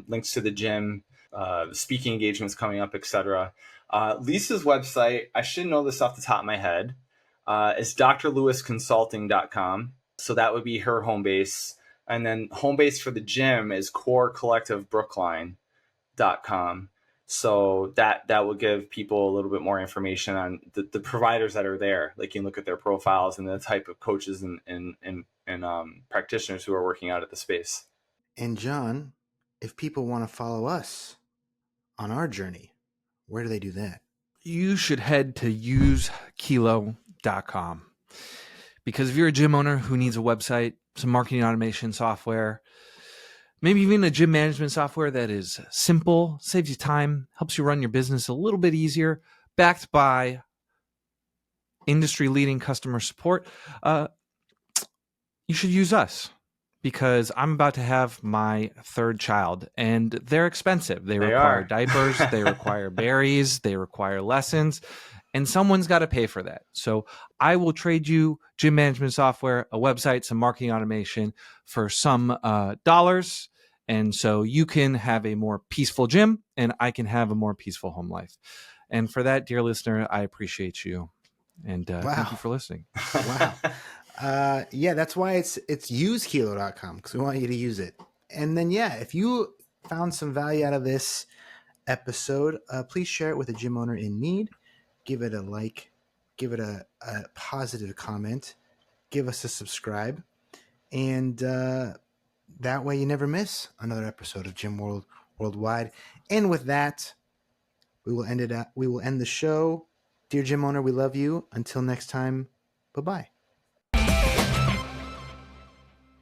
links to the gym, speaking engagements coming up, etc. Lisa's website, I should know this off the top of my head, is drlewisconsulting.com. So that would be her home base. And then home base for the gym is corecollectivebrookline.com. So that will give people a little bit more information on the providers that are there. They can look at their profiles and the type of coaches and practitioners who are working out at the space. And John, if people want to follow us on our journey, where do they do that? You should head to usekilo.com. Because if you're a gym owner who needs a website, some marketing automation software, maybe even a gym management software that is simple, saves you time, helps you run your business a little bit easier, backed by industry-leading customer support, you should use us. Because I'm about to have my third child, and they're expensive. They require diapers, they require berries, they require lessons, and someone's got to pay for that. So I will trade you gym management software, a website, some marketing automation for some dollars. And so you can have a more peaceful gym, and I can have a more peaceful home life. And for that, dear listener, I appreciate you. And thank you for listening. Wow. Yeah, that's why it's usekilo.com, because we want you to use it. And then, yeah, if you found some value out of this episode, please share it with a gym owner in need. Give it a like, give it a positive comment, give us a subscribe, and that way you never miss another episode of Gym World Worldwide. And with that, we will end the show. Dear gym owner, we love you. Until next time, bye-bye.